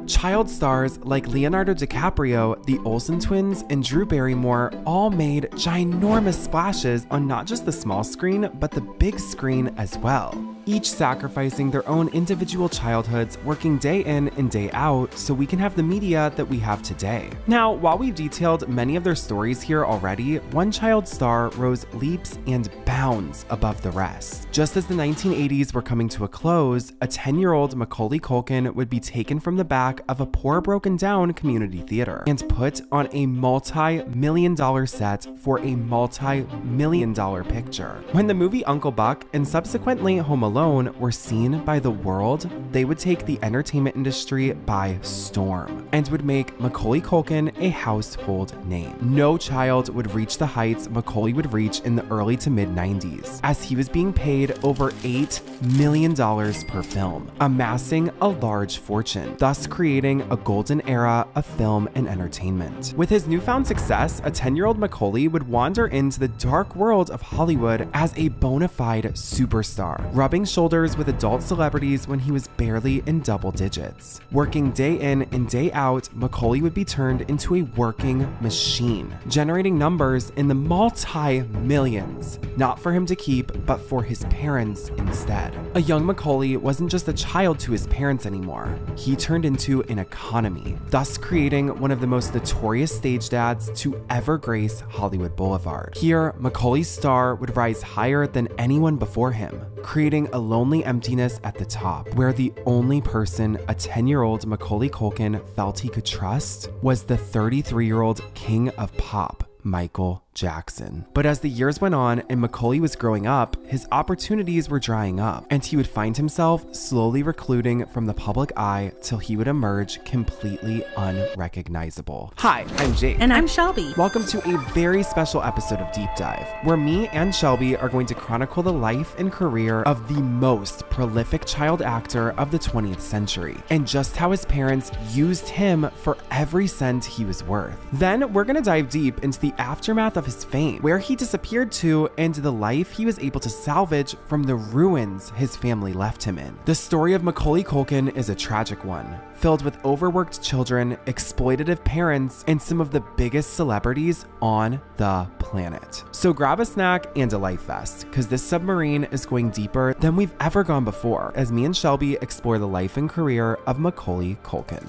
Child stars like Leonardo DiCaprio, the Olsen twins, and Drew Barrymore all made ginormous splashes on not just the small screen, but the big screen as well, each sacrificing their own individual childhoods, working day in and day out so we can have the media that we have today. Now, while we've detailed many of their stories here already, one child star rose leaps and bounds above the rest. Just as the 1980s were coming to a close, a 10-year-old Macaulay Culkin would be taken from the back of a poor, broken down community theater and put on a multi-million-dollar set for a multi-million-dollar picture. When the movie Uncle Buck and subsequently Home Alone were seen by the world, they would take the entertainment industry by storm and would make Macaulay Culkin a household name. No child would reach the heights Macaulay would reach in the early to mid-90s, as he was being paid over $8 million per film, amassing a large fortune, thus creating a golden era of film and entertainment. With his newfound success, a 10-year-old Macaulay would wander into the dark world of Hollywood as a bona fide superstar, rubbing shoulders with adult celebrities when he was barely in double digits. Working day in and day out, Macaulay would be turned into a working machine, generating numbers in the multi-millions, not for him to keep, but for his parents instead. A young Macaulay wasn't just a child to his parents anymore. He turned into an economy, thus creating one of the most notorious stage dads to ever grace Hollywood Boulevard. Here, Macaulay's star would rise higher than anyone before him, creating a lonely emptiness at the top, where the only person a 10-year-old Macaulay Culkin felt he could trust was the 33-year-old king of pop, Michael Jackson. But as the years went on and Macaulay was growing up, his opportunities were drying up, and he would find himself slowly recluding from the public eye till he would emerge completely unrecognizable. Hi, I'm Jake. And I'm Shelby. Welcome to a very special episode of Deep Dive, where me and Shelby are going to chronicle the life and career of the most prolific child actor of the 20th century, and just how his parents used him for every cent he was worth. Then we're gonna dive deep into the aftermath of his fame, where he disappeared to, and the life he was able to salvage from the ruins his family left him in. The story of Macaulay Culkin is a tragic one, filled with overworked children, exploitative parents, and some of the biggest celebrities on the planet. So grab a snack and a life vest, because this submarine is going deeper than we've ever gone before, as me and Shelby explore the life and career of Macaulay Culkin.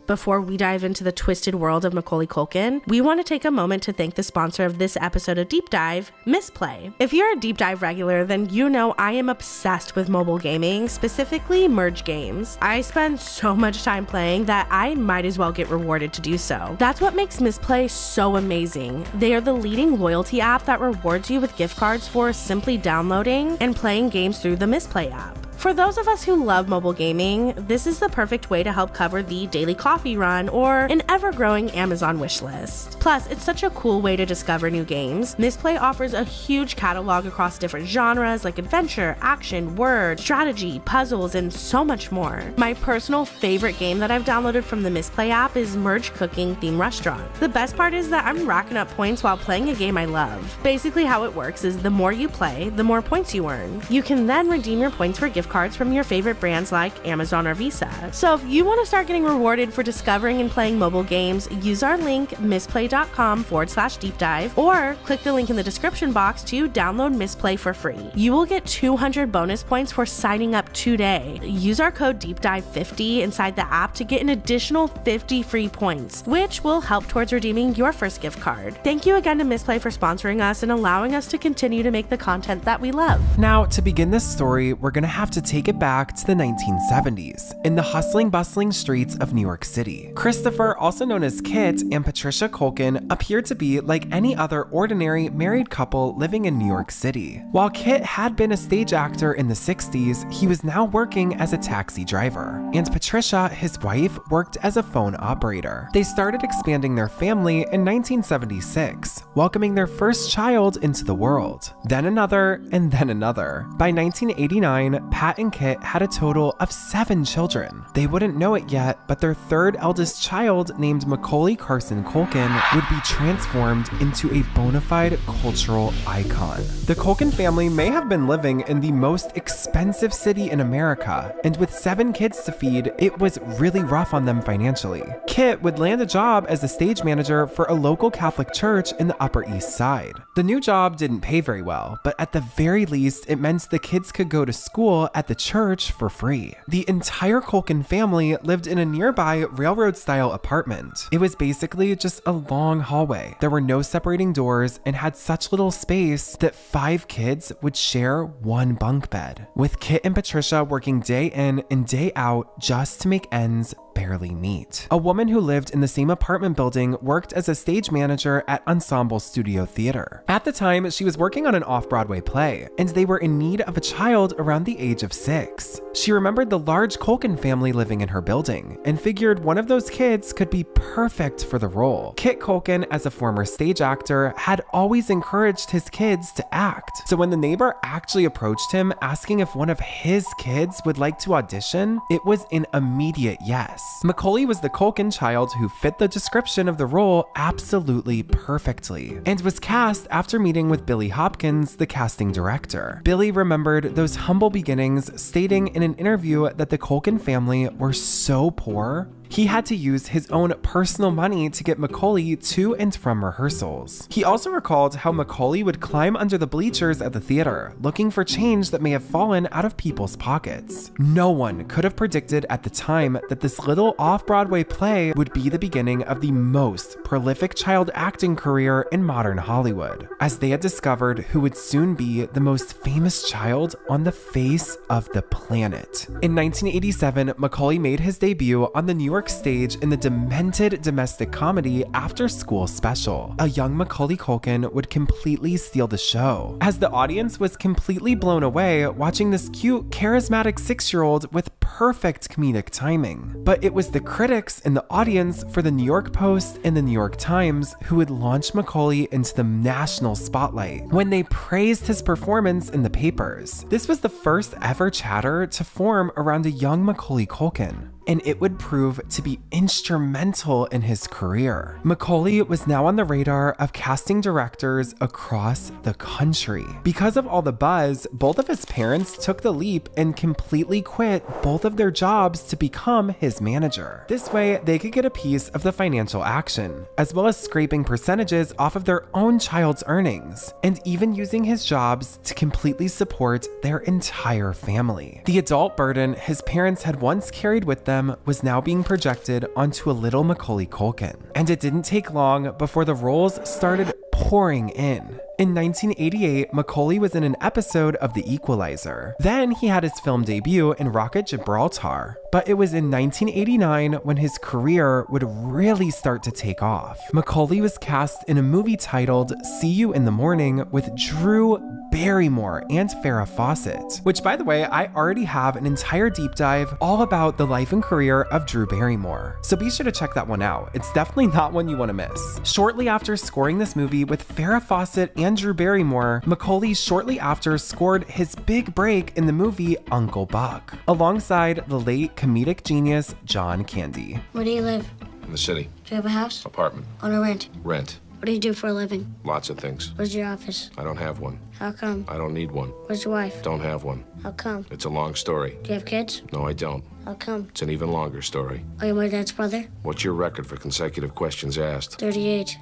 Before we dive into the twisted world of Macaulay Culkin, we want to take a moment to thank the sponsor of this episode of Deep Dive, Misplay. If you're a Deep Dive regular, then you know I am obsessed with mobile gaming, specifically merge games. I spend so much time playing that I might as well get rewarded to do so. That's what makes Misplay so amazing. They are the leading loyalty app that rewards you with gift cards for simply downloading and playing games through the Misplay app. For those of us who love mobile gaming, this is the perfect way to help cover the daily coffee run or an ever-growing Amazon wishlist. Plus, it's such a cool way to discover new games. Misplay offers a huge catalog across different genres like adventure, action, word, strategy, puzzles, and so much more. My personal favorite game that I've downloaded from the Misplay app is Merge Cooking Theme Restaurant. The best part is that I'm racking up points while playing a game I love. Basically how it works is the more you play, the more points you earn. You can then redeem your points for gift cards from your favorite brands like Amazon or Visa. So if you want to start getting rewarded for discovering and playing mobile games, use our link misplay.com/deep dive or click the link in the description box to download Misplay for free. You will get 200 bonus points for signing up today. Use our code DEEPDIVE50 inside the app to get an additional 50 free points, which will help towards redeeming your first gift card. Thank you again to Misplay for sponsoring us and allowing us to continue to make the content that we love. Now, to begin this story, we're gonna have to take it back to the 1970s in the hustling, bustling streets of New York City. Christopher, also known as Kit, and Patricia Culkin appeared to be like any other ordinary married couple living in New York City. While Kit had been a stage actor in the 60s, he was now working as a taxi driver, and Patricia, his wife, worked as a phone operator. They started expanding their family in 1976, welcoming their first child into the world, then another, and then another. By 1989, Pat and Kit had a total of 7 children. They wouldn't know it yet, but their third eldest child, named Macaulay Culkin, would be transformed into a bona fide cultural icon. The Culkin family may have been living in the most expensive city in America, and with 7 kids to feed, it was really rough on them financially. Kit would land a job as a stage manager for a local Catholic church in the Upper East Side. The new job didn't pay very well, but at the very least, it meant the kids could go to school at the church for free. The entire Culkin family lived in a nearby railroad-style apartment. It was basically just a long hallway. There were no separating doors and had such little space that 5 kids would share one bunk bed, with Kit and Patricia working day in and day out just to make ends barely meet. A woman who lived in the same apartment building worked as a stage manager at Ensemble Studio Theater. At the time, she was working on an off-Broadway play, and they were in need of a child around the age of 6. She remembered the large Culkin family living in her building, and figured one of those kids could be perfect for the role. Kit Culkin, as a former stage actor, had always encouraged his kids to act. So when the neighbor actually approached him asking if one of his kids would like to audition, it was an immediate yes. Macaulay was the Culkin child who fit the description of the role absolutely perfectly, and was cast after meeting with Billy Hopkins, the casting director. Billy remembered those humble beginnings, stating in an interview that the Culkin family were so poor, he had to use his own personal money to get Macaulay to and from rehearsals. He also recalled how Macaulay would climb under the bleachers at the theater, looking for change that may have fallen out of people's pockets. No one could have predicted at the time that this little off-Broadway play would be the beginning of the most prolific child acting career in modern Hollywood, as they had discovered who would soon be the most famous child on the face of the planet. In 1987, Macaulay made his debut on the New York stage in the demented domestic comedy After School Special. A young Macaulay Culkin would completely steal the show, as the audience was completely blown away watching this cute, charismatic 6-year-old with perfect comedic timing. But it was the critics and the audience for the New York Post and the New York Times who would launch Macaulay into the national spotlight when they praised his performance in the papers. This was the first ever chatter to form around a young Macaulay Culkin, and it would prove to be instrumental in his career. Macaulay was now on the radar of casting directors across the country. Because of all the buzz, both of his parents took the leap and completely quit both of their jobs to become his manager. This way, they could get a piece of the financial action, as well as scraping percentages off of their own child's earnings, and even using his jobs to completely support their entire family. The adult burden his parents had once carried with them was now being projected onto a little Macaulay Culkin, and it didn't take long before the roles started pouring in. In 1988, Macaulay was in an episode of The Equalizer. Then he had his film debut in Rocket Gibraltar. But it was in 1989 when his career would really start to take off. Macaulay was cast in a movie titled See You in the Morning with Drew Barrymore and Farrah Fawcett, which, by the way, I already have an entire deep dive all about the life and career of Drew Barrymore. So be sure to check that one out. It's definitely not one you want to miss. Shortly after scoring this movie with Farrah Fawcett and Drew Barrymore, Macaulay shortly after scored his big break in the movie Uncle Buck, alongside the late comedic genius John Candy. Where do you live? In the city. Do you have a house? Apartment. On a rent? Rent. What do you do for a living? Lots of things. Where's your office? I don't have one. How come? I don't need one. Where's your wife? Don't have one. How come? It's a long story. Do you have kids? No, I don't. How come? It's an even longer story. Are you my dad's brother? What's your record for consecutive questions asked? 38.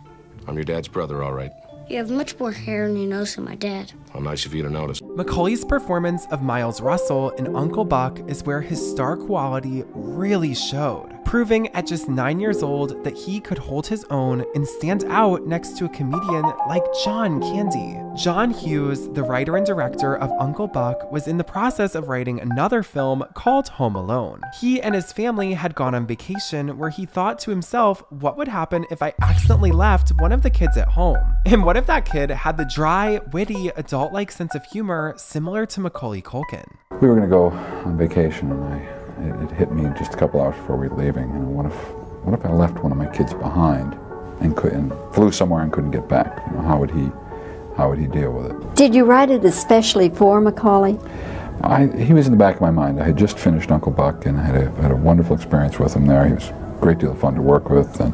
I'm your dad's brother, all right. You have much more hair on your nose than my dad. How nice of you to notice. Macaulay's performance of Miles Russell in Uncle Buck is where his star quality really showed, proving at just 9 years old that he could hold his own and stand out next to a comedian like John Candy. John Hughes, the writer and director of Uncle Buck, was in the process of writing another film called Home Alone. He and his family had gone on vacation where he thought to himself, what would happen if I accidentally left one of the kids at home? And what if that kid had the dry, witty, adult-like sense of humor similar to Macaulay Culkin? We were going to go on vacation, and it hit me just a couple hours before we were leaving. And what if I left one of my kids behind and flew somewhere and couldn't get back? You know, how would he deal with it? Did you write it especially for Macaulay? He was in the back of my mind. I had just finished Uncle Buck, and I had a wonderful experience with him there. He was a great deal of fun to work with, and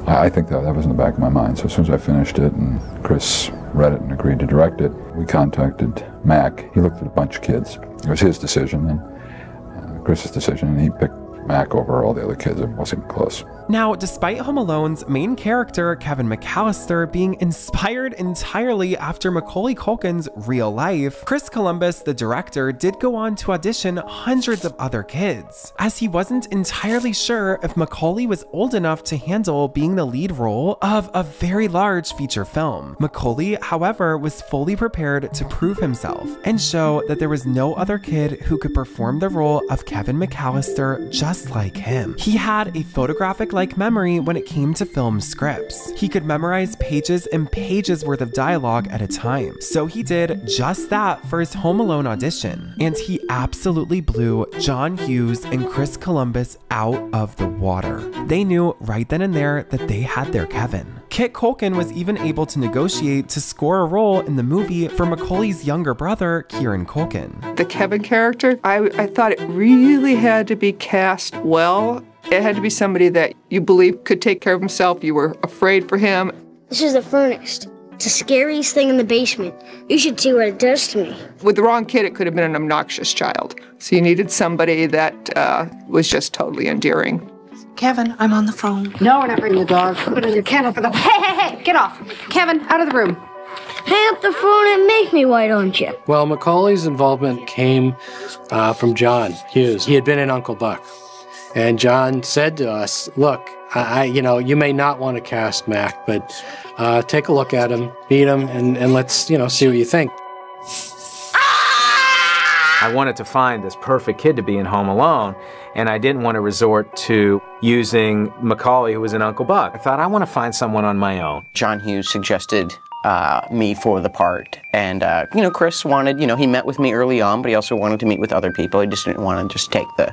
I think that was in the back of my mind. So as soon as I finished it and Chris read it and agreed to direct it, we contacted Mack. He looked at a bunch of kids. It was his decision and Chris's decision, and he picked Mack over all the other kids. It wasn't even close. Now, despite Home Alone's main character, Kevin McAllister, being inspired entirely after Macaulay Culkin's real life, Chris Columbus, the director, did go on to audition hundreds of other kids, as he wasn't entirely sure if Macaulay was old enough to handle being the lead role of a very large feature film. Macaulay, however, was fully prepared to prove himself and show that there was no other kid who could perform the role of Kevin McAllister just like him. He had a photographic-like memory when it came to film scripts. He could memorize pages and pages worth of dialogue at a time. So he did just that for his Home Alone audition, and he absolutely blew John Hughes and Chris Columbus out of the water. They knew right then and there that they had their Kevin. Kit Culkin was even able to negotiate to score a role in the movie for Macaulay's younger brother, Kieran Culkin. The Kevin character, I thought it really had to be cast well. It had to be somebody that you believe could take care of himself. You were afraid for him. This is the furnace. It's the scariest thing in the basement. You should see what it does to me. With the wrong kid, it could have been an obnoxious child. So you needed somebody that was just totally endearing. Kevin, I'm on the phone. No, we're not bringing the dog. Put it on your kennel for the... Hey, get off. Kevin, out of the room. Hang up the phone and make me, why don't you? Well, Macaulay's involvement came from John Hughes. He had been in Uncle Buck. And John said to us, look, you may not want to cast Mack, but take a look at him, meet him, and let's, see what you think. I wanted to find this perfect kid to be in Home Alone, and I didn't want to resort to using Macaulay, who was in Uncle Buck. I thought, I want to find someone on my own. John Hughes suggested me for the part, and Chris wanted, he met with me early on, but he also wanted to meet with other people. He just didn't want to just take the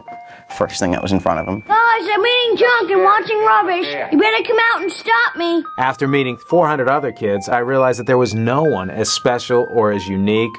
first thing that was in front of him. Guys, I'm eating junk and watching rubbish. You better come out and stop me. After meeting 400 other kids, I realized that there was no one as special or as unique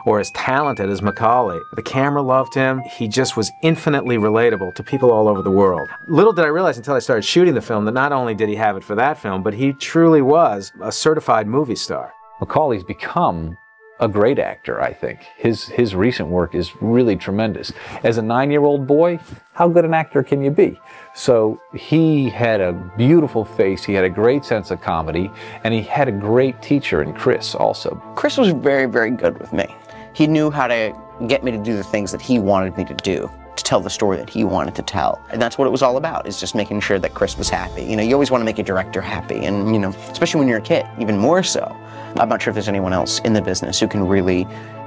or as talented as Macaulay. The camera loved him. He just was infinitely relatable to people all over the world. Little did I realize until I started shooting the film that not only did he have it for that film, but he truly was a certified movie star. Macaulay's become a great actor, I think. His recent work is really tremendous. As a 9-year-old boy, how good an actor can you be? So he had a beautiful face, he had a great sense of comedy, and he had a great teacher in Chris also. Chris was very, very good with me. He knew how to get me to do the things that he wanted me to do, to tell the story that he wanted to tell. And that's what it was all about, is just making sure that Chris was happy. You always want to make a director happy, and especially when you're a kid, even more so. I'm not sure if there's anyone else in the business who can really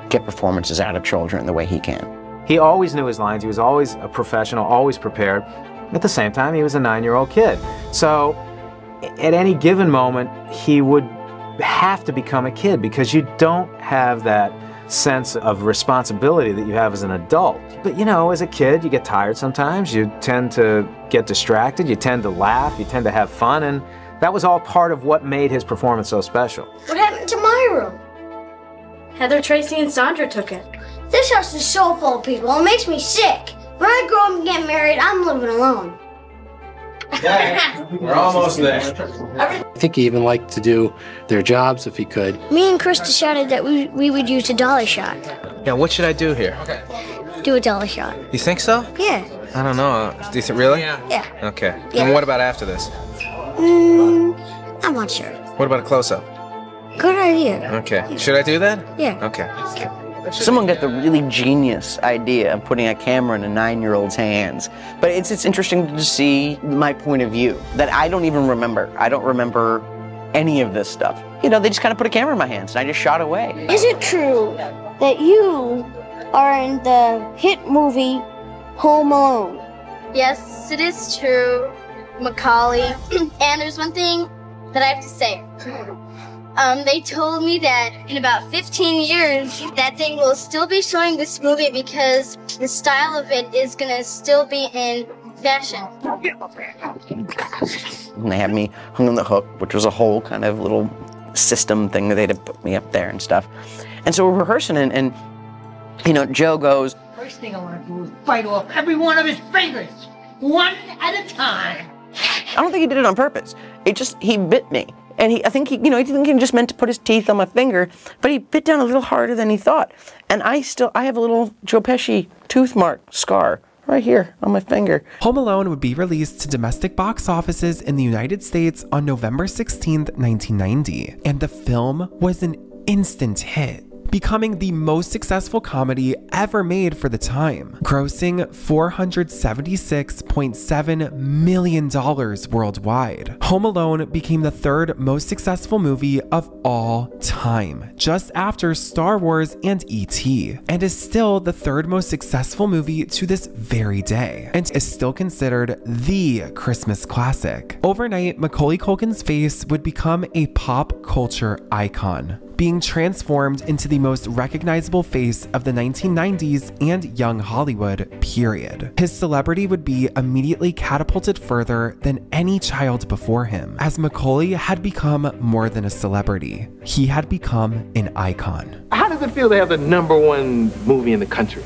get performances out of children the way he can. He always knew his lines. He was always a professional, always prepared. At the same time, he was a 9-year-old kid. So at any given moment, he would have to become a kid, because you don't have that sense of responsibility that you have as an adult. But as a kid, you get tired sometimes. You tend to get distracted. You tend to laugh. You tend to have fun. And that was all part of what made his performance so special. What happened to my room? Heather, Tracy, and Sandra took it. This house is so full of people. It makes me sick. When I grow up and get married, I'm living alone. Yeah, we're almost there. I think he even liked to do their jobs if he could. Me and Chris decided that we would use a dollar shot. Yeah, what should I do here? Do a dollar shot. You think so? Yeah. I don't know. Do you think really? Yeah. Okay. Yeah. And what about after this? I'm not sure. What about a close-up? Good idea. Okay. Should I do that? Yeah. Okay. Someone got the really genius idea of putting a camera in a 9-year-old's hands. But it's interesting to see my point of view that I don't even remember. I don't remember any of this stuff. They just kind of put a camera in my hands and I just shot away. Is it true that you are in the hit movie Home Alone? Yes, it is true, Macaulay. And there's one thing that I have to say. They told me that in about 15 years, that thing will still be showing this movie because the style of it is gonna still be in fashion. And they had me hung on the hook, which was a whole kind of little system thing that they had to put me up there and stuff. And so we're rehearsing, and you know, Joe goes, First thing I want to do is bite off every one of his fingers, one at a time. I don't think he did it on purpose. It just, he bit me. And I think he just meant to put his teeth on my finger, but he bit down a little harder than he thought. And I have a little Joe Pesci tooth mark scar right here on my finger. Home Alone would be released to domestic box offices in the United States on November 16th, 1990, and the film was an instant hit, becoming the most successful comedy ever made for the time, grossing $476.7 million worldwide. Home Alone became the third most successful movie of all time, just after Star Wars and E.T., and is still the third most successful movie to this very day, and is still considered the Christmas classic. Overnight, Macaulay Culkin's face would become a pop culture icon, being transformed into the most recognizable face of the 1990s and young Hollywood, period. His celebrity would be immediately catapulted further than any child before him, as Macaulay had become more than a celebrity. He had become an icon. How does it feel to have the #1 movie in the country?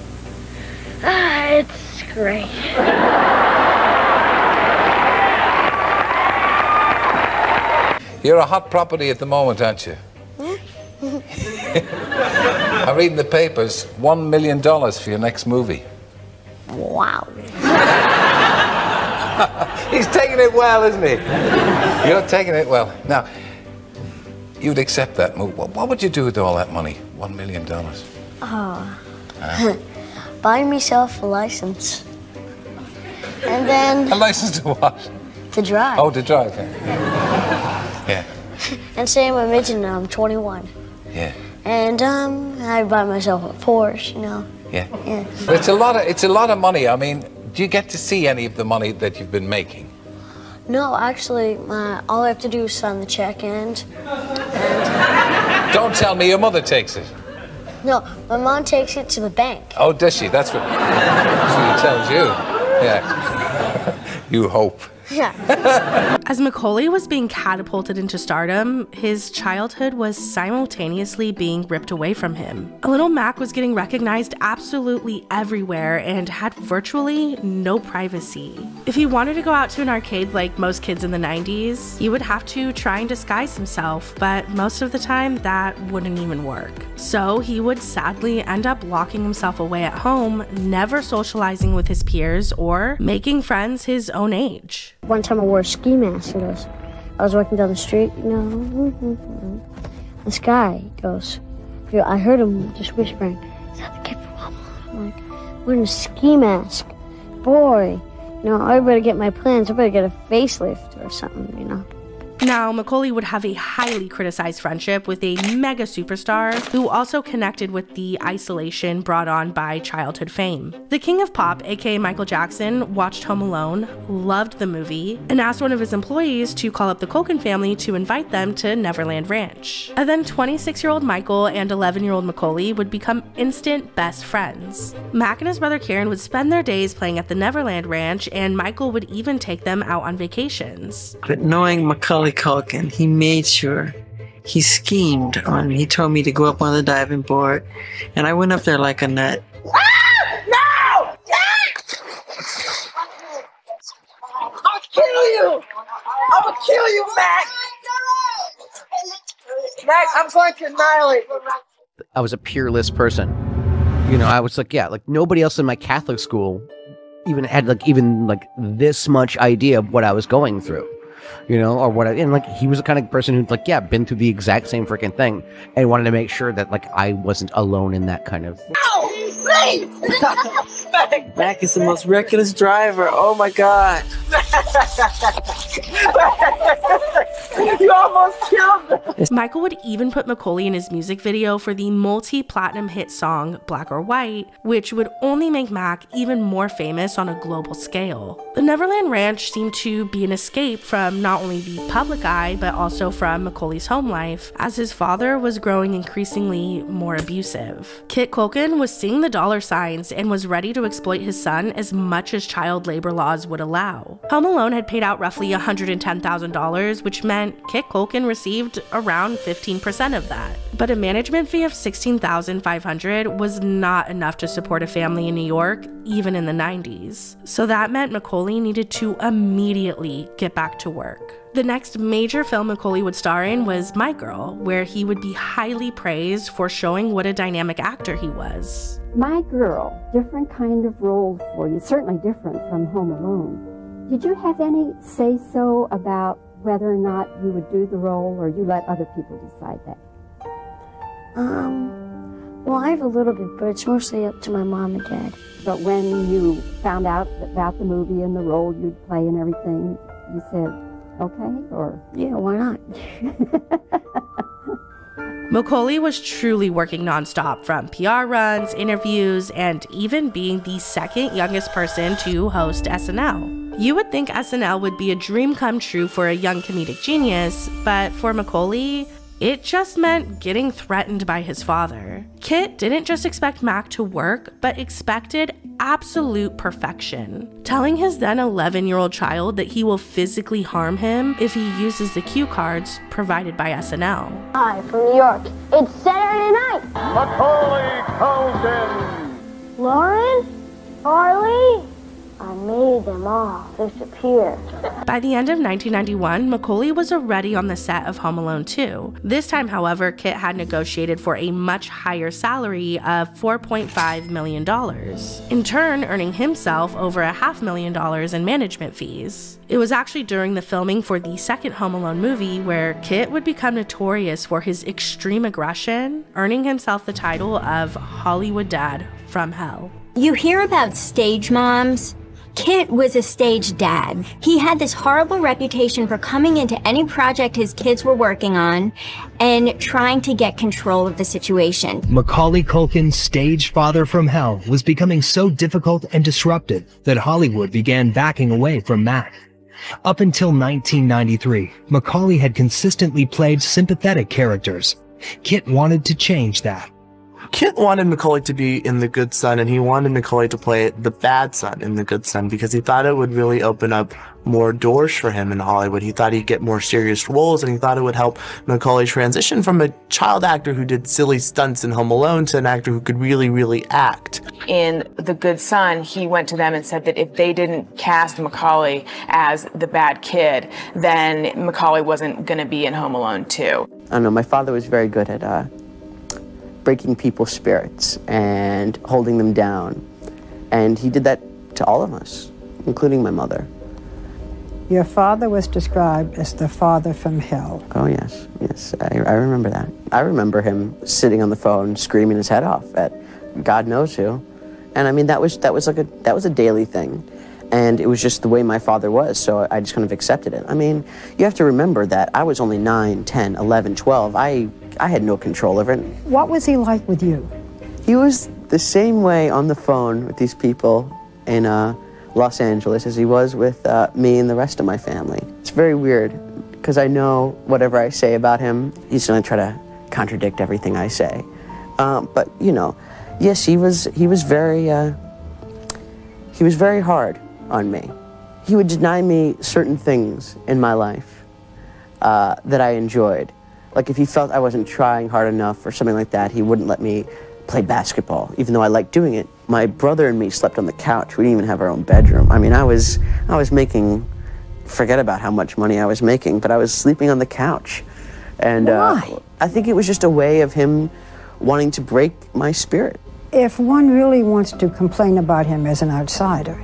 It's great. You're a hot property at the moment, aren't you? I'm reading the papers. $1 million for your next movie. Wow. He's taking it well, isn't he? You're taking it well. Now, you'd accept that move. What would you do with all that money? $1 million. Buy myself a license. And then... A license to what? To drive. Oh, to drive, yeah. Yeah. And say I'm a midget and I'm 21. Yeah. And I buy myself a Porsche, you know. Yeah. Yeah. It's a lot of money. I mean, do you get to see any of the money that you've been making? No, actually, all I have to do is sign the check and Don't tell me your mother takes it. no, my mom takes it to the bank. Oh, does she? That's what she tells you. Yeah. You hope. Yeah. As Macaulay was being catapulted into stardom, his childhood was simultaneously being ripped away from him. Little Mack was getting recognized absolutely everywhere and had virtually no privacy. If he wanted to go out to an arcade like most kids in the 90s, he would have to try and disguise himself, but most of the time that wouldn't even work. So he would sadly end up locking himself away at home, never socializing with his peers or making friends his own age. One time I wore a ski mask and I was walking down the street, you know. This guy goes, I heard him just whispering, "Is that the kid from Home Alone?" I'm like, wearing a ski mask. Boy, you know, I better get my plans. I better get a facelift or something, you know. Now, Macaulay would have a highly criticized friendship with a mega superstar who also connected with the isolation brought on by childhood fame. The King of Pop, aka Michael Jackson, watched Home Alone, loved the movie, and asked one of his employees to call up the Culkin family to invite them to Neverland Ranch. And then 26-year-old Michael and 11-year-old Macaulay would become instant best friends. Mack and his brother Kieran would spend their days playing at the Neverland Ranch, and Michael would even take them out on vacations. But knowing Macaulay Culkin, he made sure, he schemed on me. He told me to go up on the diving board, and I went up there like a nut. No! I'll kill you! I will kill you, Mack! Mack, I'm going to annihilate you. I was a peerless person. You know, I was like, yeah, like nobody else in my Catholic school even had like this much idea of what I was going through. You know, or what, and like he was the kind of person who'd like, yeah, been through the exact same freaking thing and wanted to make sure that like I wasn't alone in that kind of. No, please! Mack is the most reckless driver. Oh my God. You almost killed me. Michael would even put Macaulay in his music video for the multi-platinum hit song Black or White, which would only make Mack even more famous on a global scale. The Neverland Ranch seemed to be an escape from not only the public eye, but also from Macaulay's home life, as his father was growing increasingly more abusive. Kit Culkin was seeing the dollar signs and was ready to exploit his son as much as child labor laws would allow. Home Alone had paid out roughly $110,000, which meant agreement, Kit Culkin received around 15% of that. But a management fee of $16,500 was not enough to support a family in New York, even in the 90s. So that meant Macaulay needed to immediately get back to work. The next major film Macaulay would star in was My Girl, where he would be highly praised for showing what a dynamic actor he was. My Girl, different kind of role for you, certainly different from Home Alone. Did you have any say-so about whether or not you would do the role, or you let other people decide that? Well, I have a little bit, but it's mostly up to my mom and dad. But when you found out about the movie and the role you'd play and everything, you said, okay, or? Yeah, why not? Macaulay was truly working nonstop, from PR runs, interviews, and even being the second youngest person to host SNL. You would think SNL would be a dream come true for a young comedic genius, but for Macaulay, it just meant getting threatened by his father. Kit didn't just expect Mack to work, but expected absolute perfection, telling his then 11-year-old child that he will physically harm him if he uses the cue cards provided by SNL. Hi, from New York. It's Saturday night. Macaulay Culkin. Lauren? Harley? I made them all disappear. By the end of 1991, Macaulay was already on the set of Home Alone 2. This time, however, Kit had negotiated for a much higher salary of $4.5 million, in turn earning himself over $500,000 in management fees. It was actually during the filming for the second Home Alone movie where Kit would become notorious for his extreme aggression, earning himself the title of Hollywood Dad from Hell. You hear about stage moms. Kit was a stage dad. He had this horrible reputation for coming into any project his kids were working on and trying to get control of the situation. Macaulay Culkin's stage father from hell was becoming so difficult and disruptive that Hollywood began backing away from Mack. Up until 1993, Macaulay had consistently played sympathetic characters. Kit wanted to change that. Kit wanted Macaulay to be in The Good Son, and he wanted Macaulay to play the bad son in The Good Son because he thought it would really open up more doors for him in Hollywood. He thought he'd get more serious roles, and he thought it would help Macaulay transition from a child actor who did silly stunts in Home Alone to an actor who could really, really act. In The Good Son, he went to them and said that if they didn't cast Macaulay as the bad kid, then Macaulay wasn't going to be in Home Alone 2. I don't know, my father was very good at breaking people's spirits and holding them down. And he did that to all of us, including my mother. Your father was described as the father from hell. Oh, yes, yes, I remember that. I remember him sitting on the phone screaming his head off at God knows who. And I mean, that was a daily thing. And it was just the way my father was, so I just kind of accepted it. I mean, you have to remember that I was only 9, 10, 11, 12. I had no control over it. What was he like with you? He was the same way on the phone with these people in Los Angeles as he was with me and the rest of my family. It's very weird, because I know whatever I say about him, he's going to try to contradict everything I say. But, you know, yes, he was very hard on me. He would deny me certain things in my life that I enjoyed. Like if he felt I wasn't trying hard enough or something like that, he wouldn't let me play basketball, even though I liked doing it. My brother and me slept on the couch. We didn't even have our own bedroom. I mean, I was making, forget about how much money I was making, but I was sleeping on the couch. And I think it was just a way of him wanting to break my spirit. If one really wants to complain about him as an outsider,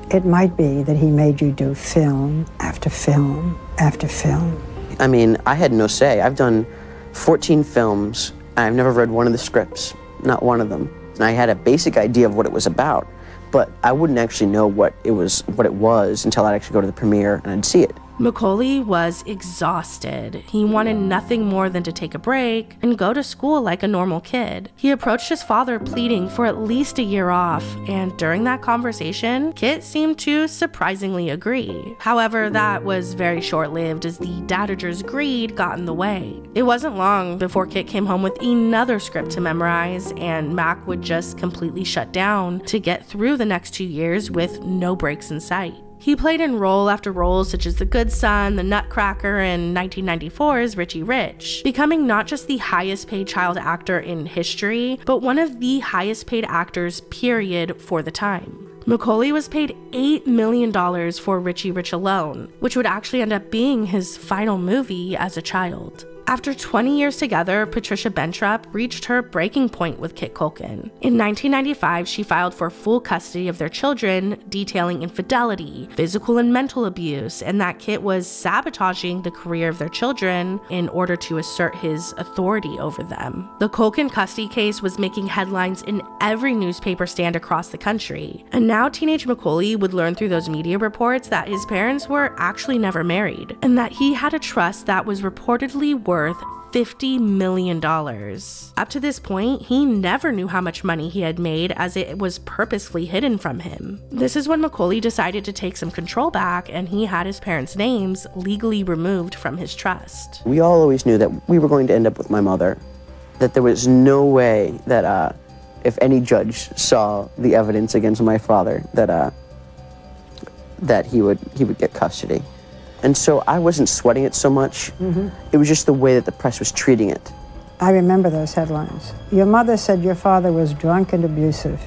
it might be that he made you do film after film after film. I mean, I had no say. I've done 14 films. I've never read one of the scripts, not one of them. And I had a basic idea of what it was about, but I wouldn't actually know what it was until I'd actually go to the premiere and I'd see it. Macaulay was exhausted. He wanted nothing more than to take a break and go to school like a normal kid. He approached his father pleading for at least a year off, and during that conversation, Kit seemed to surprisingly agree. However, that was very short-lived as the Dadager's greed got in the way. It wasn't long before Kit came home with another script to memorize, and Mack would just completely shut down to get through the next 2 years with no breaks in sight. He played in role after role such as The Good Son, The Nutcracker, and 1994's Richie Rich, becoming not just the highest paid child actor in history, but one of the highest paid actors, period, for the time. Macaulay was paid $8 million for Richie Rich alone, which would actually end up being his final movie as a child. After 20 years together, Patricia Bentrup reached her breaking point with Kit Culkin. In 1995, she filed for full custody of their children, detailing infidelity, physical and mental abuse, and that Kit was sabotaging the career of their children in order to assert his authority over them. The Culkin custody case was making headlines in every newspaper stand across the country, and now teenage Macaulay would learn through those media reports that his parents were actually never married, and that he had a trust that was reportedly worth $50 million. Up to this point, he never knew how much money he had made, as it was purposefully hidden from him. This is when Macaulay decided to take some control back, and he had his parents' names legally removed from his trust. We all always knew that we were going to end up with my mother, that there was no way that if any judge saw the evidence against my father, that he would get custody. And so I wasn't sweating it so much. It was just the way that the press was treating it. I remember those headlines. Your mother said your father was drunk and abusive.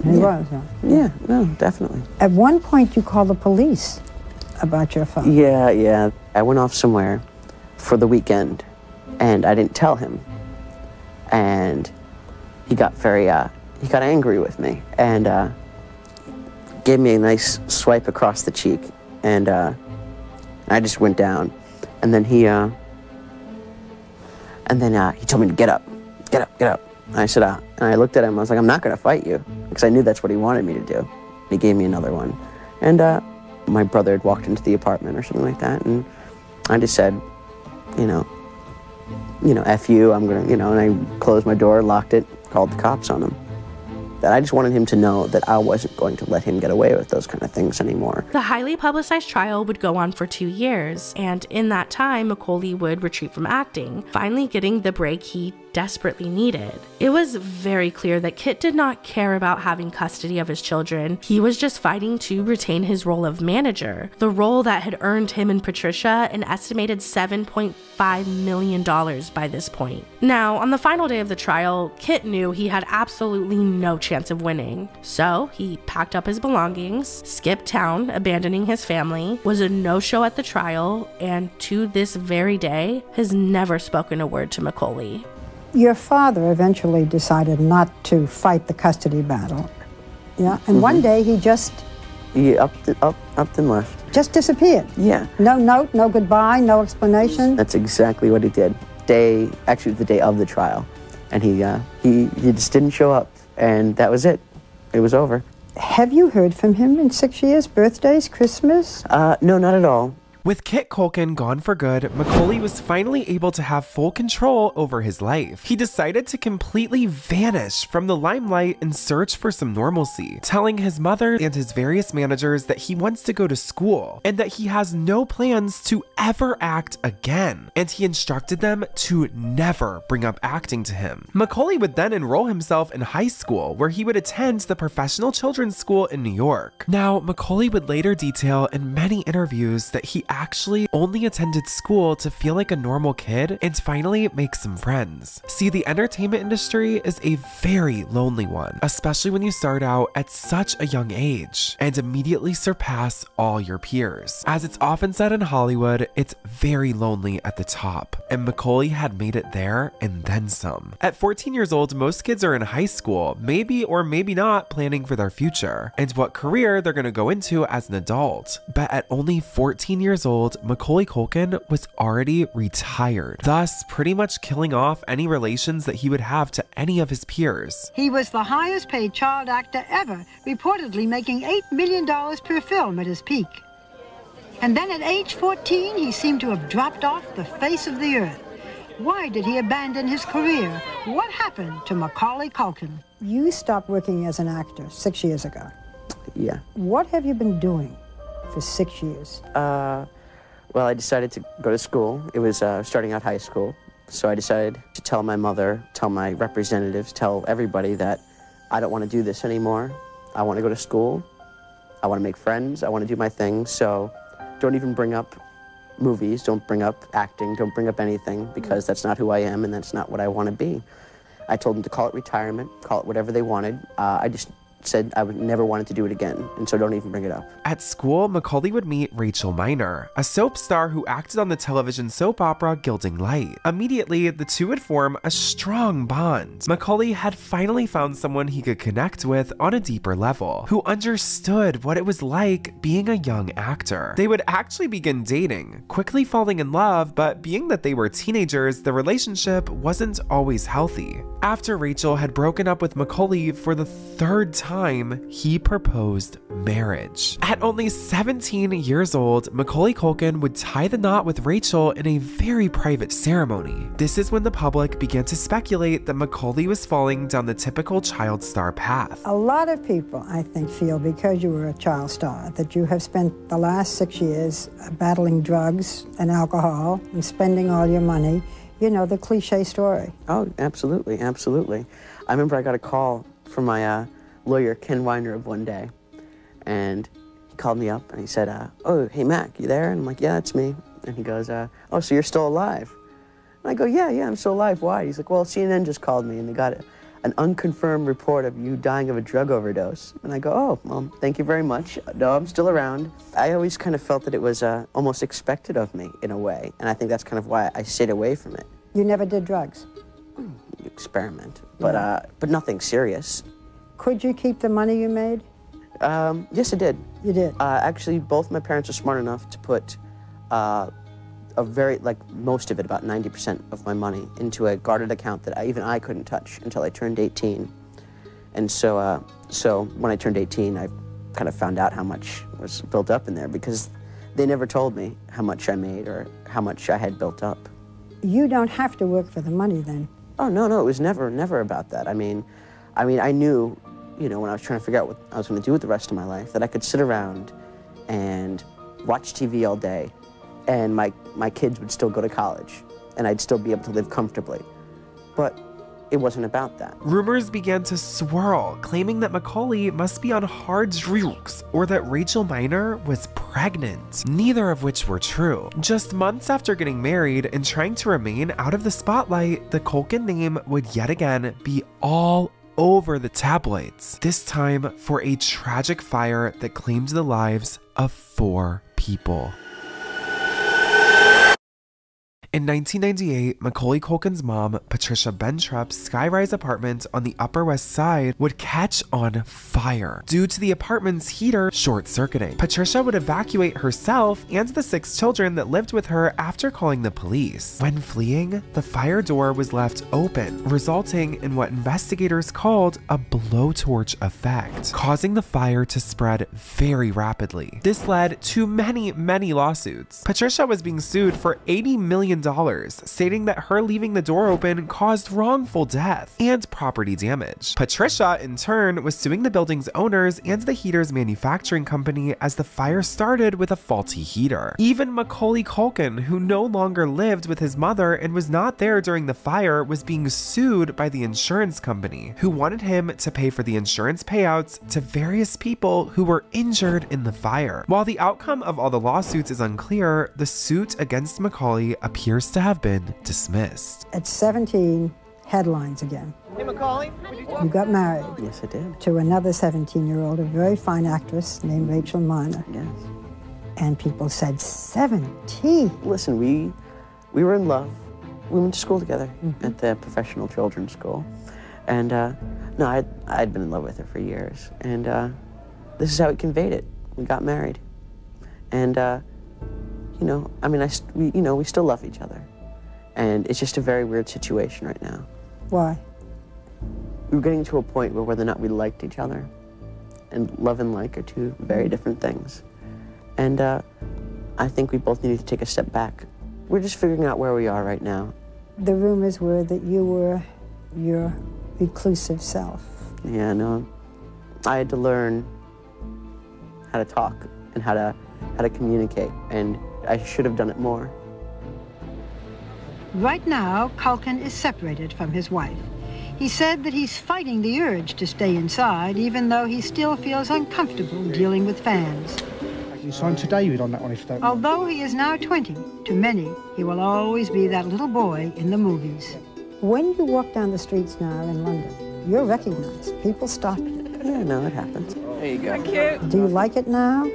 And he was, huh? Yeah, no, definitely. At one point, you called the police about your father. Yeah. I went off somewhere for the weekend, and I didn't tell him. And he got he got angry with me, and gave me a nice swipe across the cheek. And I just went down, and then he told me to get up. And I said, and I looked at him. I was like, I'm not going to fight you, because I knew that's what he wanted me to do. He gave me another one, and my brother had walked into the apartment or something like that, and I just said, F you. I'm gonna, and I closed my door, locked it, called the cops on him. That I just wanted him to know that I wasn't going to let him get away with those kind of things anymore. The highly publicized trial would go on for 2 years, and in that time, Macaulay would retreat from acting, finally getting the break he desperately needed. It was very clear that Kit did not care about having custody of his children. He was just fighting to retain his role of manager, the role that had earned him and Patricia an estimated $7.5 million by this point. Now, on the final day of the trial, Kit knew he had absolutely no chance of winning. So he packed up his belongings, skipped town, abandoning his family, was a no-show at the trial, and to this very day has never spoken a word to Macaulay. Your father eventually decided not to fight the custody battle. Yeah, and one day he just... He upped and left. Just disappeared. Yeah. No note, no goodbye, no explanation. That's exactly what he did. Actually the day of the trial. And he just didn't show up, and that was it. It was over. Have you heard from him in 6 years? Birthdays, Christmas? No, not at all. With Kit Culkin gone for good, Macaulay was finally able to have full control over his life. He decided to completely vanish from the limelight and search for some normalcy, telling his mother and his various managers that he wants to go to school and that he has no plans to ever act again. And he instructed them to never bring up acting to him. Macaulay would then enroll himself in high school, where he would attend the Professional Children's School in New York. Now, Macaulay would later detail in many interviews that he actually only attended school to feel like a normal kid and finally make some friends. See, the entertainment industry is a very lonely one, especially when you start out at such a young age and immediately surpass all your peers. As it's often said in Hollywood, it's very lonely at the top, and Macaulay had made it there and then some. At 14 years old, most kids are in high school, maybe or maybe not planning for their future and what career they're going to go into as an adult. But at only 14 years old, Macaulay Culkin was already retired, thus pretty much killing off any relations that he would have to any of his peers. He was the highest paid child actor ever, reportedly making $8 million per film at his peak. And then at age 14, he seemed to have dropped off the face of the earth. Why did he abandon his career? What happened to Macaulay Culkin? You stopped working as an actor 6 years ago. Yeah. What have you been doing for 6 years? Well, I decided to go to school. It was starting out high school. So I decided to tell my mother, tell my representatives, tell everybody that I don't want to do this anymore. I want to go to school, I want to make friends. I want to do my thing. So don't even bring up movies. Don't bring up acting. Don't bring up anything, because that's not who I am and that's not what I want to be. I told them to call it retirement, call it whatever they wanted. I just said I would never wanted to do it again, and so don't even bring it up. At school, Macaulay would meet Rachel Miner, a soap star who acted on the television soap opera Gilding Light. Immediately, the two would form a strong bond. Macaulay had finally found someone he could connect with on a deeper level, who understood what it was like being a young actor. They would actually begin dating, quickly falling in love, but being that they were teenagers, the relationship wasn't always healthy. After Rachel had broken up with Macaulay for the third time, he proposed marriage. At only 17 years old, Macaulay Culkin would tie the knot with Rachel in a very private ceremony. This is when the public began to speculate that Macaulay was falling down the typical child star path. A lot of people, I think, feel because you were a child star that you have spent the last 6 years battling drugs and alcohol and spending all your money. You know, the cliche story. Oh, absolutely, absolutely. I remember I got a call from my lawyer, Ken Weiner, of one day, and he called me up and he said, oh, hey, Mac, you there? And I'm like, yeah, it's me. And he goes, oh, so you're still alive? And I go, yeah, I'm still alive. Why? He's like, well, CNN just called me and they got an unconfirmed report of you dying of a drug overdose. And I go, oh, well, thank you very much. No, I'm still around. I always kind of felt that it was almost expected of me in a way, and I think that's kind of why I stayed away from it. You never did drugs? Experiment, but nothing serious. Could you keep the money you made? Yes, I did. You did? Actually, both my parents are smart enough to put most of it, about 90% of my money, into a guarded account that even I couldn't touch until I turned 18. And so when I turned 18, I kind of found out how much was built up in there, because they never told me how much I made or how much I had built up. You don't have to work for the money then. Oh, no, it was never about that. I mean, I knew, when I was trying to figure out what I was going to do with the rest of my life, that I could sit around and watch TV all day, and my kids would still go to college, and I'd still be able to live comfortably. But it wasn't about that. Rumors began to swirl, claiming that Macaulay must be on hard drugs or that Rachel Miner was pregnant, neither of which were true. Just months after getting married and trying to remain out of the spotlight, the Culkin name would yet again be all over the tabloids, this time for a tragic fire that claimed the lives of 4 people. In 1998, Macaulay Culkin's mom, Patricia Bentrup's skyrise apartment on the Upper West Side would catch on fire due to the apartment's heater short-circuiting. Patricia would evacuate herself and the 6 children that lived with her after calling the police. When fleeing, the fire door was left open, resulting in what investigators called a blowtorch effect, causing the fire to spread very rapidly. This led to many lawsuits. Patricia was being sued for $80 million, stating that her leaving the door open caused wrongful death and property damage. Patricia, in turn, was suing the building's owners and the heater's manufacturing company as the fire started with a faulty heater. Even Macaulay Culkin, who no longer lived with his mother and was not there during the fire, was being sued by the insurance company, who wanted him to pay for the insurance payouts to various people who were injured in the fire. While the outcome of all the lawsuits is unclear, the suit against Macaulay appears to have been dismissed. At 17, headlines again. Hey, Macaulay. You got married. Yes, I did. To another 17-year-old, a very fine actress named Rachel Miner. Yes. And people said, 17? Listen, we were in love. We went to school together at the professional children's school. And no, I'd been in love with her for years. And this is how we conveyed it. We got married. And we still love each other. And it's just a very weird situation right now. Why? We were getting to a point where whether or not we liked each other, and love and like are 2 very different things. And I think we both needed to take a step back. We're just figuring out where we are right now. The rumors were that you were your reclusive self. Yeah, no. I had to learn how to talk and how to communicate, and I should have done it more. Right now, Culkin is separated from his wife. He said that he's fighting the urge to stay inside, even though he still feels uncomfortable dealing with fans. You signed to David on that one, if you don't mind. Although he is now 20, to many, he will always be that little boy in the movies. When you walk down the streets now in London, you're recognized. People stop you. Yeah, no, it happens. There you go. Cute. Do you like it now?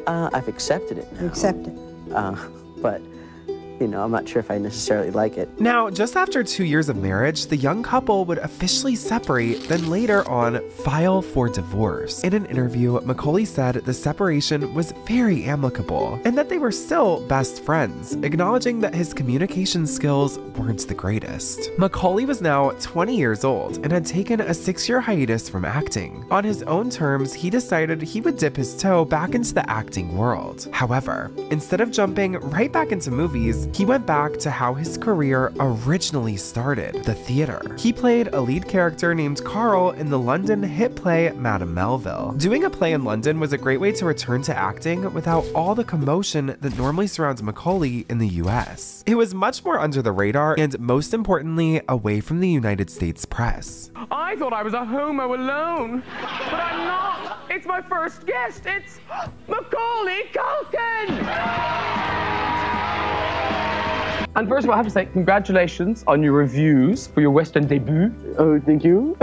I've accepted it now. You accept it. But, you know, I'm not sure if I necessarily like it. Now, just after 2 years of marriage, the young couple would officially separate, then later on file for divorce. In an interview, Macaulay said the separation was very amicable and that they were still best friends, acknowledging that his communication skills weren't the greatest. Macaulay was now 20 years old and had taken a 6-year hiatus from acting. On his own terms, he decided he would dip his toe back into the acting world. However, instead of jumping right back into movies, he went back to how his career originally started, the theater. He played a lead character named Carl in the London hit play Madame Melville. Doing a play in London was a great way to return to acting without all the commotion that normally surrounds Macaulay in the US. It was much more under the radar and, most importantly, away from the United States press. I thought I was a homo alone, but I'm not. It's my first guest. It's Macaulay Culkin! And first of all, I have to say congratulations on your reviews for your West End debut. Oh, thank you.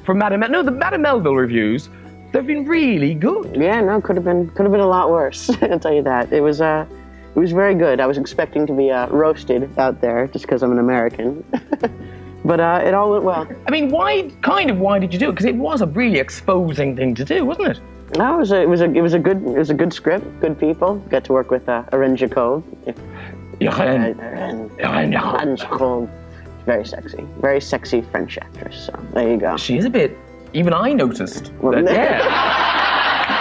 From the Madame Melville reviews, they've been really good. Yeah, no, could have been a lot worse. I'll tell you that. It was very good. I was expecting to be roasted out there just because I'm an American, but it all went well. I mean, why did you do it? Because it was a really exposing thing to do, wasn't it? No, it was a good script, good people. Got to work with Irene Jacob. Very sexy French actress. So there you go. She is a bit. Even I noticed. Yeah.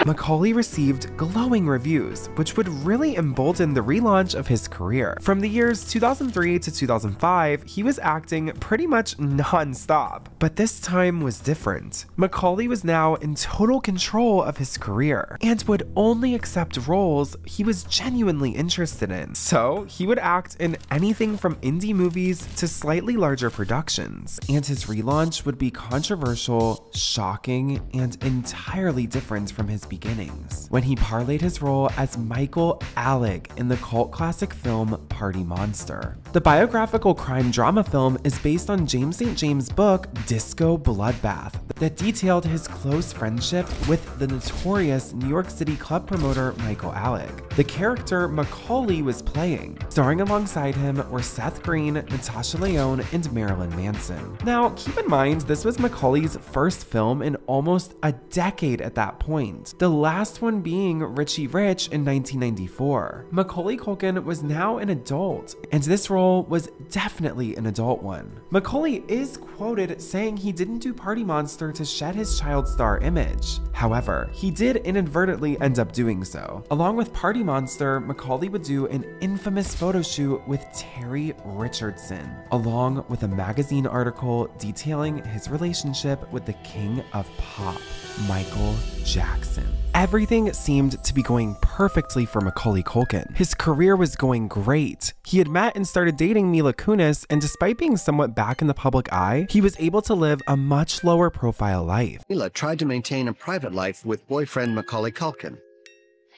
Macaulay received glowing reviews, which would really embolden the relaunch of his career. From the years 2003 to 2005, he was acting pretty much non-stop. But this time was different. Macaulay was now in total control of his career and would only accept roles he was genuinely interested in. So he would act in anything from indie movies to slightly larger productions. And his relaunch would be controversial, shocking, and entirely different from his beginnings, when he parlayed his role as Michael Alec in the cult classic film Party Monster. The biographical crime drama film is based on James St. James' book Disco Bloodbath that detailed his close friendship with the notorious New York City club promoter Michael Alec. The character Macaulay was playing. Starring alongside him were Seth Green, Natasha Lyonne, and Marilyn Manson. Now, keep in mind, this was Macaulay's first film in almost a decade at that point, the last one being Richie Rich in 1994. Macaulay Culkin was now an adult, and this role was definitely an adult one. Macaulay is quoted saying he didn't do Party Monster to shed his child star image. However, he did inadvertently end up doing so. Along with Party Monster, Macaulay would do an infamous photo shoot with Terry Richardson, along with a magazine article detailing his relationship with the king of pop, Michael Jackson. Everything seemed to be going perfectly for Macaulay Culkin. His career was going great. He had met and started dating Mila Kunis, and despite being somewhat back in the public eye, he was able to live a much lower profile life. Mila tried to maintain a private life with boyfriend Macaulay Culkin.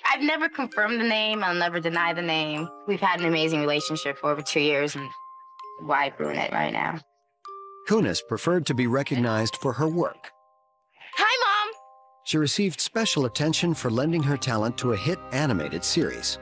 I've never confirmed the name. I'll never deny the name. We've had an amazing relationship for over 2 years, and why ruin it right now? Kunis preferred to be recognized for her work. Hi, Mom! She received special attention for lending her talent to a hit animated series.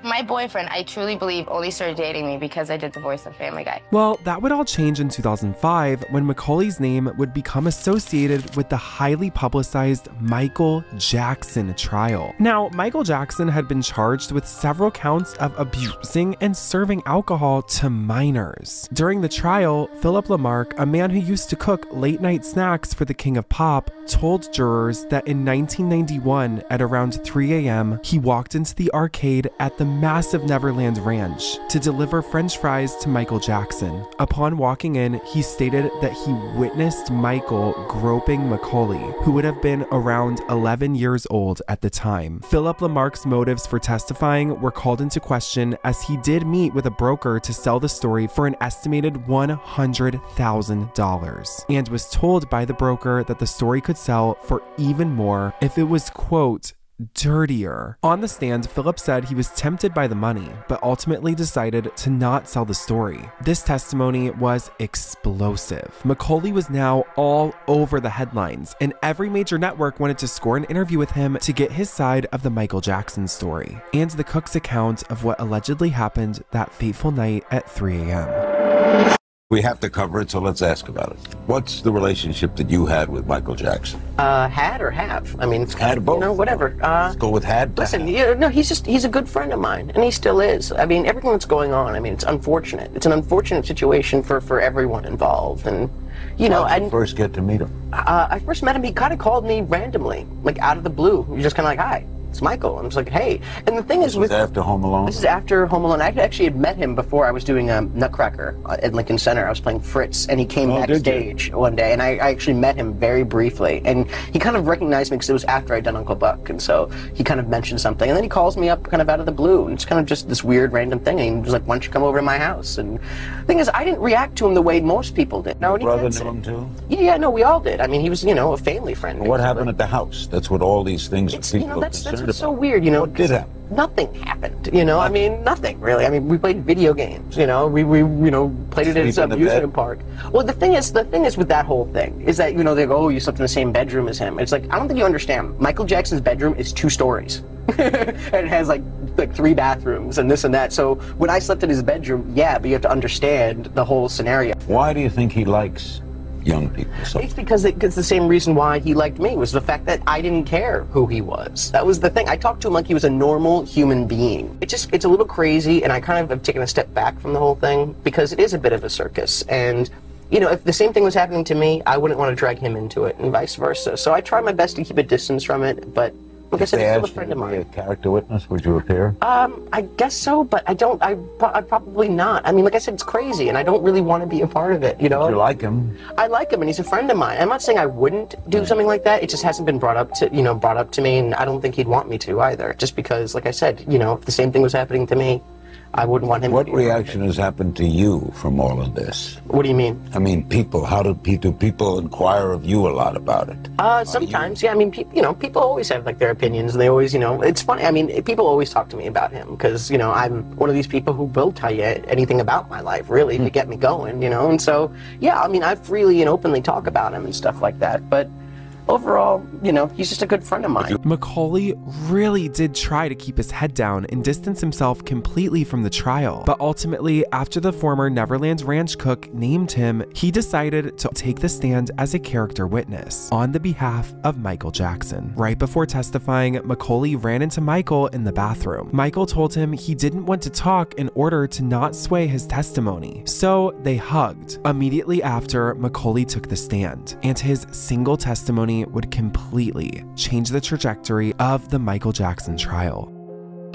My boyfriend, I truly believe, only started dating me because I did the voice of Family Guy. Well, that would all change in 2005 when Macaulay's name would become associated with the highly publicized Michael Jackson trial. Now, Michael Jackson had been charged with several counts of abusing and serving alcohol to minors. During the trial, Philip Lamarck, a man who used to cook late-night snacks for the King of Pop, told jurors that in 1991 at around 3 a.m., he walked into the arcade at the massive Neverland Ranch to deliver French fries to Michael Jackson. Upon walking in, he stated that he witnessed Michael groping Macaulay, who would have been around 11 years old at the time. Philip Lamarck's motives for testifying were called into question as he did meet with a broker to sell the story for an estimated $100,000 and was told by the broker that the story could sell for even more if it was, quote, dirtier. On the stand, Philip said he was tempted by the money, but ultimately decided to not sell the story. This testimony was explosive. Macaulay was now all over the headlines, and every major network wanted to score an interview with him to get his side of the Michael Jackson story, and the cook's account of what allegedly happened that fateful night at 3 a.m. We have to cover it, so let's ask about it. What's the relationship that you had with Michael Jackson? Had or have? I mean, had both. You know, whatever. Let's go with had. Listen, no, he's a good friend of mine, and he still is. I mean, everything that's going on, I mean, it's unfortunate. It's an unfortunate situation for everyone involved, and you know. How did you first get to meet him? I first met him. He kind of called me randomly, like out of the blue. He was just kind of like, "Hi, it's Michael." I was like, "Hey." And the thing is, this is after Home Alone? This is after Home Alone. I actually had met him before I was doing Nutcracker at Lincoln Center. I was playing Fritz, and he came backstage one day, and I actually met him very briefly. And he kind of recognized me because it was after I'd done Uncle Buck, and so he kind of mentioned something. And then he calls me up kind of out of the blue, and it's kind of just this weird random thing. And he was like, "Why don't you come over to my house?" And the thing is, I didn't react to him the way most people did. Your brother knew him too? Yeah, no, we all did. I mean, he was, you know, a family friend. Well, what happened at the house? That's what all these things that people are concerned that's what's about. so weird, you know. What did happen? Nothing happened, you know. I mean, nothing really. I mean, we played video games, you know. We you know, played it at some amusement park. Well, the thing is with that whole thing is that, you know, they go, "Oh, you slept in the same bedroom as him." It's like, I don't think you understand. Michael Jackson's bedroom is 2 stories, and it has like 3 bathrooms and this and that. So when I slept in his bedroom, yeah, but you have to understand the whole scenario. Why do you think he likes young people? It's because it's the same reason why he liked me, was the fact that I didn't care who he was. That was the thing. I talked to him like he was a normal human being. It's a little crazy, and I kind of have taken a step back from the whole thing because it is a bit of a circus. And you know, if the same thing was happening to me, I wouldn't want to drag him into it, and vice versa. So I try my best to keep a distance from it, but like I said, he's still a friend of mine. A character witness, would you appear? I guess so, but I'd probably not. I mean, like I said, it's crazy, and I don't really want to be a part of it, you know? But you like him. I like him, and he's a friend of mine. I'm not saying I wouldn't do something like that. It just hasn't been brought up to me, and I don't think he'd want me to either. Just because, like I said, you know, if the same thing was happening to me, I wouldn't want him to be. What reaction has happened to you from all of this? What do you mean? I mean, people. Do people inquire of you a lot about it? Sometimes, yeah. I mean, you know, people always have like their opinions, and they always, you know, it's funny. I mean, people always talk to me about him because, you know, I'm one of these people who will tell you anything about my life, really, to get me going, you know. And so, yeah, I mean, I freely and openly talk about him and stuff like that, but overall, you know, he's just a good friend of mine. Macaulay really did try to keep his head down and distance himself completely from the trial, but ultimately, after the former Neverland Ranch cook named him, he decided to take the stand as a character witness on the behalf of Michael Jackson. Right before testifying, Macaulay ran into Michael in the bathroom. Michael told him he didn't want to talk in order to not sway his testimony, so they hugged. Immediately after, Macaulay took the stand, and his single testimony would completely change the trajectory of the Michael Jackson trial.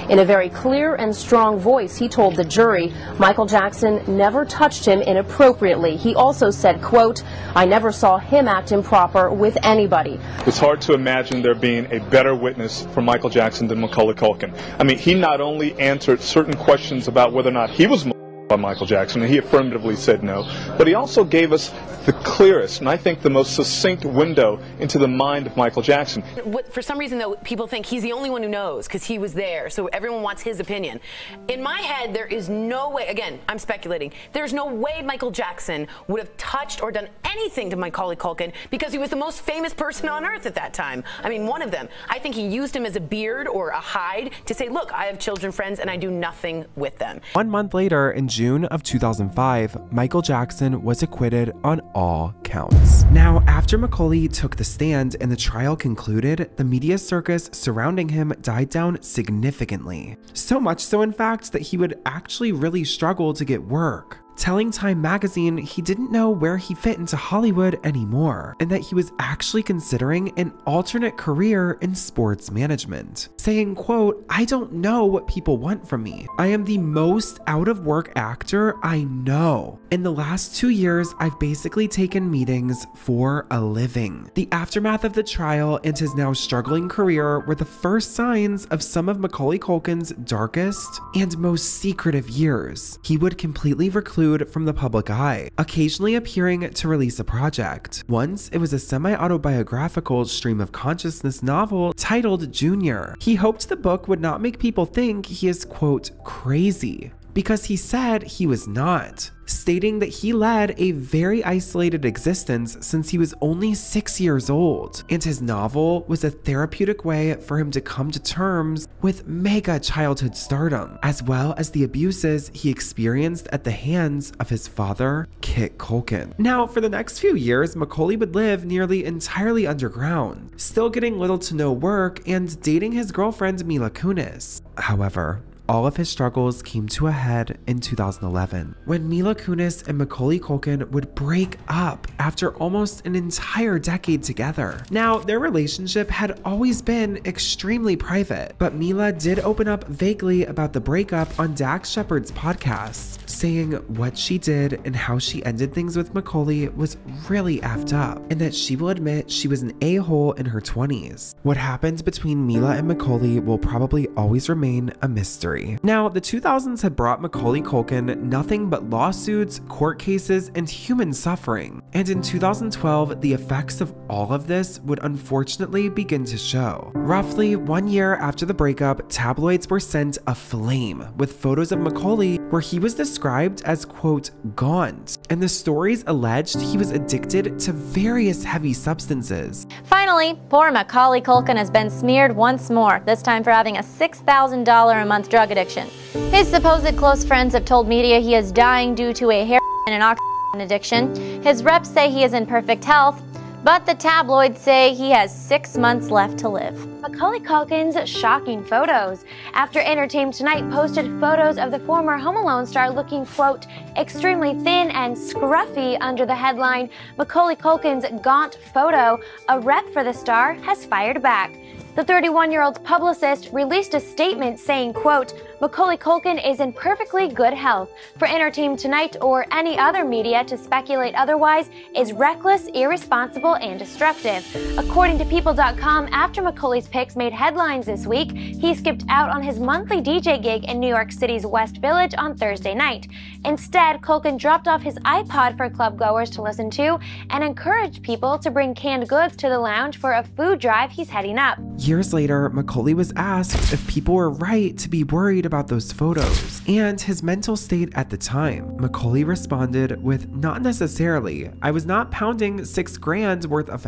In a very clear and strong voice, he told the jury Michael Jackson never touched him inappropriately. He also said, quote, "I never saw him act improper with anybody." It's hard to imagine there being a better witness for Michael Jackson than Macaulay Culkin. I mean, he not only answered certain questions about whether or not he was by Michael Jackson, and he affirmatively said no, but he also gave us the clearest and I think the most succinct window into the mind of Michael Jackson. For some reason, though, people think he's the only one who knows because he was there, so everyone wants his opinion. In my head, there is no way, again, I'm speculating, there's no way Michael Jackson would have touched or done anything to Macaulay Culkin because he was the most famous person on earth at that time. I mean, one of them. I think he used him as a beard or a hide to say, look, I have children friends and I do nothing with them. 1 month later, in June of 2005, Michael Jackson was acquitted on all counts. Now, after Macaulay took the stand and the trial concluded, the media circus surrounding him died down significantly. So much so, in fact, that he would actually really struggle to get work. telling Time magazine he didn't know where he fit into Hollywood anymore, and that he was actually considering an alternate career in sports management, saying, quote, "I don't know what people want from me. I am the most out of work actor I know. In the last 2 years, I've basically taken meetings for a living." The aftermath of the trial and his now struggling career were the first signs of some of Macaulay Culkin's darkest and most secretive years. He would completely reclude from the public eye, occasionally appearing to release a project. Once, it was a semi-autobiographical stream of consciousness novel titled Junior. He hoped the book would not make people think he is, quote, crazy, because he said he was not, stating that he led a very isolated existence since he was only 6 years old, and his novel was a therapeutic way for him to come to terms with mega childhood stardom, as well as the abuses he experienced at the hands of his father, Kit Culkin. Now, for the next few years, Macaulay would live nearly entirely underground, still getting little to no work and dating his girlfriend Mila Kunis. However, all of his struggles came to a head in 2011, when Mila Kunis and Macaulay Culkin would break up after almost an entire decade together. Now, their relationship had always been extremely private, but Mila did open up vaguely about the breakup on Dax Shepard's podcast, saying what she did and how she ended things with Macaulay was really effed up, and that she will admit she was an a-hole in her 20s. What happened between Mila and Macaulay will probably always remain a mystery. Now, the 2000s had brought Macaulay Culkin nothing but lawsuits, court cases, and human suffering. And in 2012, the effects of all of this would unfortunately begin to show. Roughly 1 year after the breakup, tabloids were sent aflame with photos of Macaulay where he was described as, quote, gaunt. And the stories alleged he was addicted to various heavy substances. Finally, poor Macaulay Culkin has been smeared once more, this time for having a $6,000 a month drug addiction. His supposed close friends have told media he is dying due to a heroin and oxygen addiction. His reps say he is in perfect health, but the tabloids say he has 6 months left to live. Macaulay Culkin's shocking photos. After Entertainment Tonight posted photos of the former Home Alone star looking, quote, extremely thin and scruffy under the headline, Macaulay Culkin's gaunt photo, a rep for the star has fired back. The 31-year-old's publicist released a statement saying, quote, Macaulay Culkin is in perfectly good health. For Entertainment Tonight or any other media to speculate otherwise is reckless, irresponsible, and destructive. According to People.com, after Macaulay's pics made headlines this week, he skipped out on his monthly DJ gig in New York City's West Village on Thursday night. Instead, Culkin dropped off his iPod for clubgoers to listen to and encouraged people to bring canned goods to the lounge for a food drive he's heading up. Years later, Macaulay was asked if people were right to be worried about those photos and his mental state at the time. Macaulay responded with, not necessarily. I was not pounding $6 grand worth of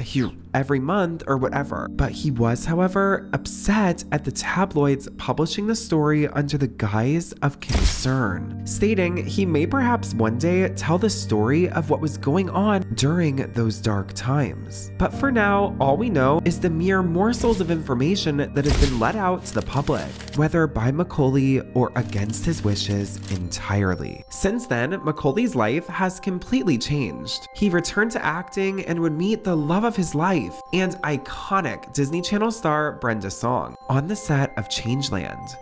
every month or whatever. But he was, however, upset at the tabloids publishing the story under the guise of concern, stating he may perhaps one day tell the story of what was going on during those dark times. But for now, all we know is the mere morsels of information that has been let out to the public, whether by Macaulay or against his wishes entirely. Since then, Macaulay's life has completely changed. He returned to acting and would meet the love of his life and iconic Disney Channel star Brenda Song on the set of Changeland.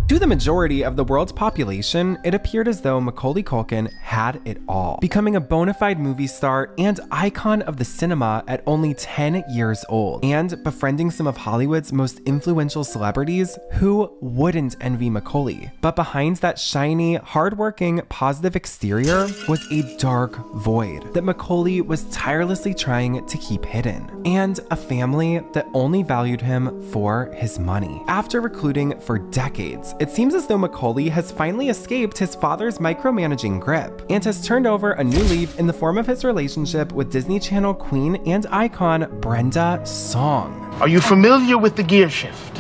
To the majority of the world's population, it appeared as though Macaulay Culkin had it all, becoming a bona fide movie star and icon of the cinema at only 10 years old, and befriending some of Hollywood's most influential celebrities. Who wouldn't envy Macaulay? But behind that shiny, hardworking, positive exterior was a dark void that Macaulay was tirelessly trying to keep hidden, and a family that only valued him for his money. After recluding for decades, it seems as though Macaulay has finally escaped his father's micromanaging grip and has turned over a new leaf in the form of his relationship with Disney Channel queen and icon Brenda Song. Are you familiar with the gear shift?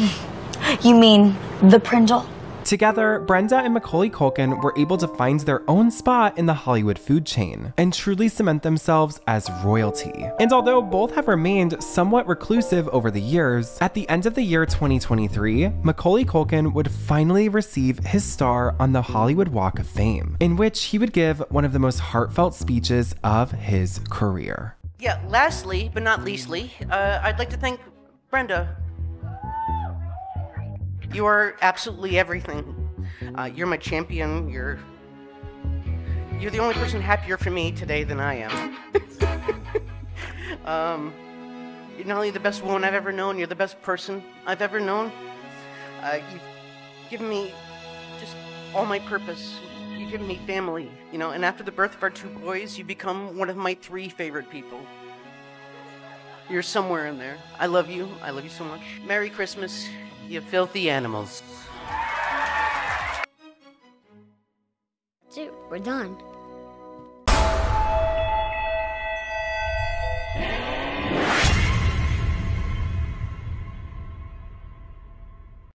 You mean the Prindle? Together, Brenda and Macaulay Culkin were able to find their own spot in the Hollywood food chain and truly cement themselves as royalty. And although both have remained somewhat reclusive over the years, at the end of the year 2023, Macaulay Culkin would finally receive his star on the Hollywood Walk of Fame, in which he would give one of the most heartfelt speeches of his career. Yeah, lastly, but not leastly, I'd like to thank Brenda. You are absolutely everything. You're my champion. You're the only person happier for me today than I am. You're not only the best woman I've ever known, you're the best person I've ever known. You've given me just all my purpose. You've given me family, you know, and after the birth of our 2 boys, you become one of my 3 favorite people. You're somewhere in there. I love you. I love you so much. Merry Christmas, you filthy animals. Dude, we're done.